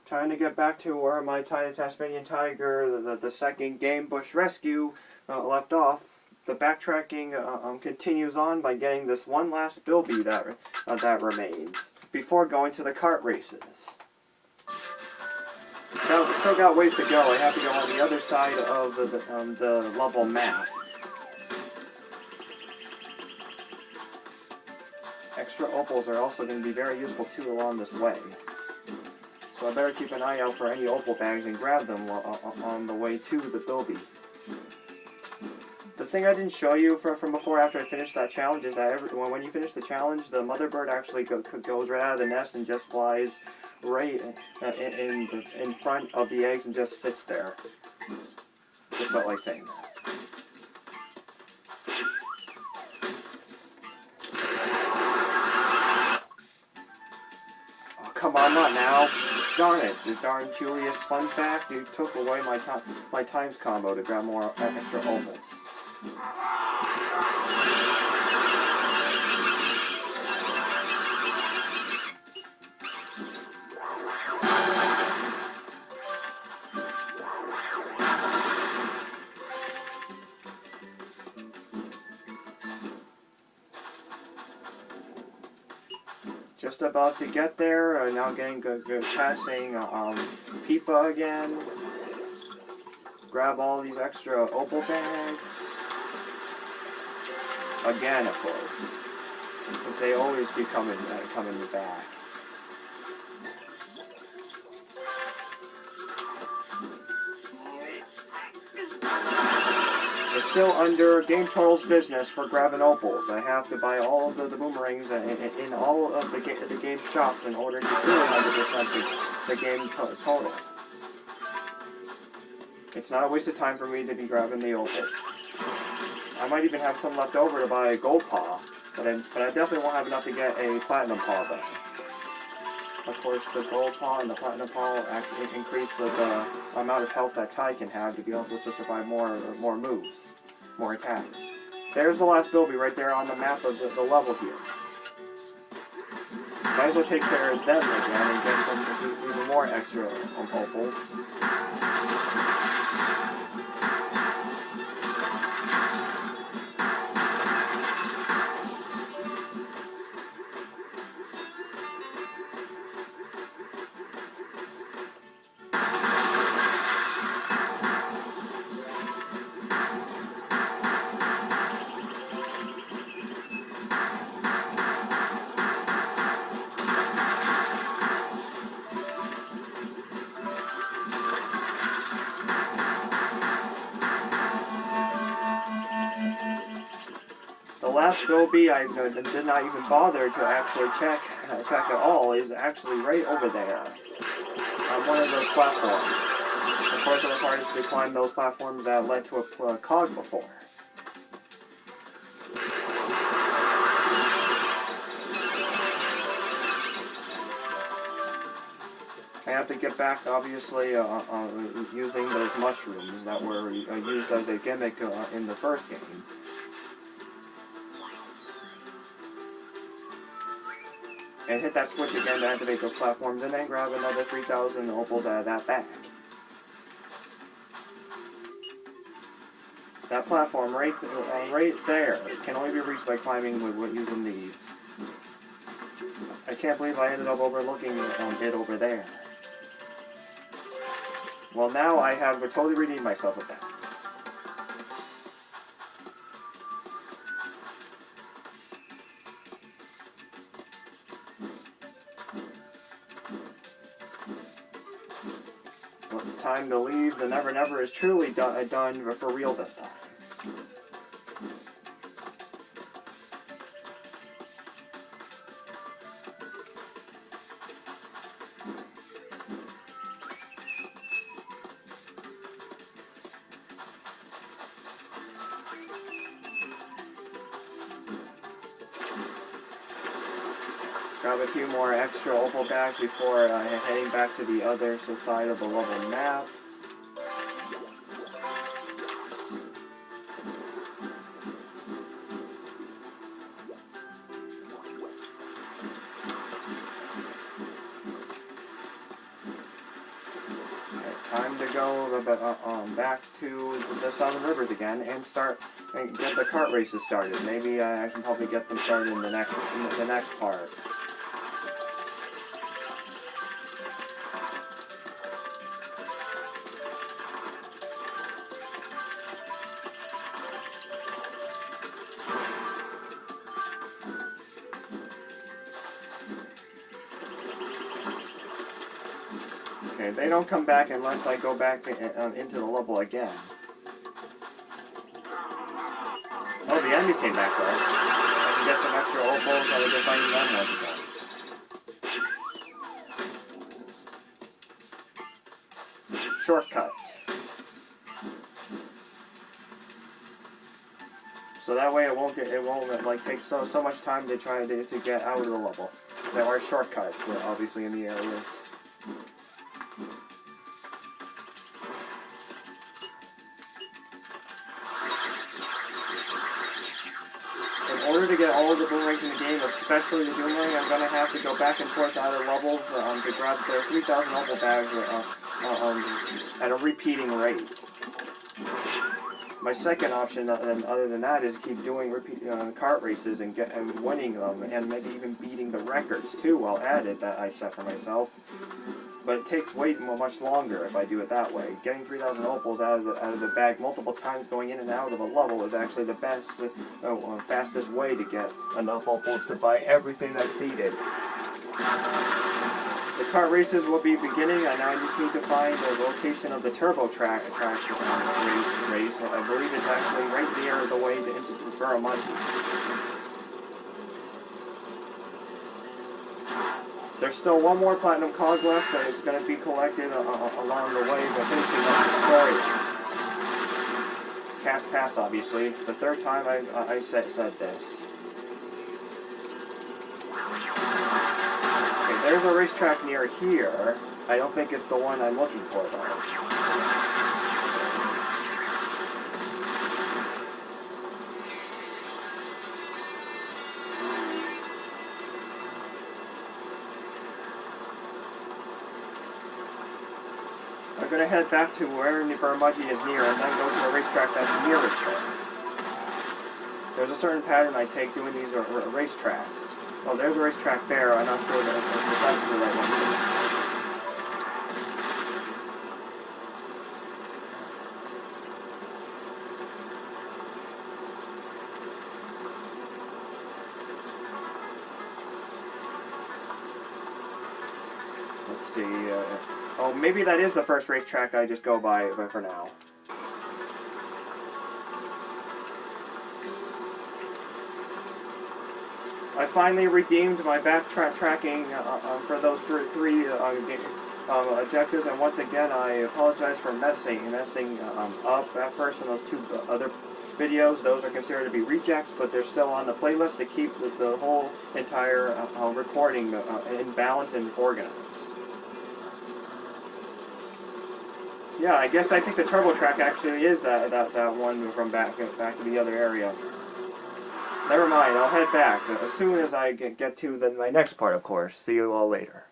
Trying to get back to where my tiny Tasmanian tiger, the second game bush rescue, left off. The backtracking continues on by getting this one last bilby that remains before going to the kart races. Now, we still got ways to go. I have to go on the other side of the level map. Extra opals are also going to be very useful too along this way. So I better keep an eye out for any opal bags and grab them on the way to the bilby. The thing I didn't show you from before after I finished that challenge is that when you finish the challenge, the mother bird actually goes right out of the nest and just flies right in front of the eggs and just sits there. Just felt like saying that. Oh, come on, not now. Darn it, the darn curious fun fact, you took away my times combo to grab more extra opals. Just about to get there, now getting passing Peepa again. Grab all these extra opal bags. Again, of course. Since they always keep coming back. It's still under Game Total's business for grabbing opals. I have to buy all of the boomerangs in all of the game shops in order to truly 100% the game total. It's not a waste of time for me to be grabbing the opals. I might even have some left over to buy a gold paw, but I definitely won't have enough to get a platinum paw though. Of course, the gold paw and the platinum paw actually increase the amount of health that Ty can have to be able to survive more moves, more attacks. There's the last bilby right there on the map of the level here. Might as well take care of them again and get some even more extra opals. The last bilby I did not even bother to actually check at all is actually right over there on one of those platforms. Of course, it requires to climb those platforms that led to a cog before. I have to get back, obviously, using those mushrooms that were used as a gimmick in the first game. And hit that switch again to activate those platforms, and then grab another 3,000 opals out of that bag. That platform right there can only be reached by climbing using these. I can't believe I ended up overlooking it over there. Well, now I have totally redeemed myself with that. Well, it's time to leave. The Never Never is truly done for real this time. Grab a few more extra opal bags before heading back to the other side of the level map. time to go back to the Southern Rivers again and get the kart races started. Maybe I should probably get them started in the next part. Okay, they don't come back unless I go back into the level again. Oh, the enemies came back though. I can get some extra opals while I go fighting them once again. Shortcut. So that way it won't like take so much time to try to get out of the level. There are shortcuts, obviously, in the areas. In order to get all of the boomerangs in the game, especially the boomerang, I'm going to have to go back and forth out of levels to grab the 3,000 opal bags at a repeating rate. My second option, other than that, is keep doing kart races and winning them, and maybe even beating the records too while at it that I set for myself. But it takes way much longer if I do it that way. Getting 3,000 opals out of the bag multiple times going in and out of a level is actually the best, fastest way to get enough opals to buy everything that's needed. The kart races will be beginning, and I just need to find the location of the turbo track race. I believe it's actually right near the way into Burramungi. There's still one more platinum cog left that it's going to be collected along the way, but finishing up the story. Cast pass, obviously. The third time I said this. Okay, there's a racetrack near here. I don't think it's the one I'm looking for, though. I'm going to head back to where Burramungi is near and then go to the racetrack that's nearest there. There's a certain pattern I take doing these racetracks. Oh, there's a racetrack there. I'm not sure that that's the right one. Let's see. Oh, maybe that is the first racetrack I just go by for now. I finally redeemed my backtracking for those three objectives, and once again I apologize for messing up at first in those two other videos. Those are considered to be rejects, but they're still on the playlist to keep the whole entire recording in balance and organized. Yeah, I guess I think the turbo track actually is that one from back to the other area. Never mind, I'll head back as soon as I get to my next part, of course. See you all later.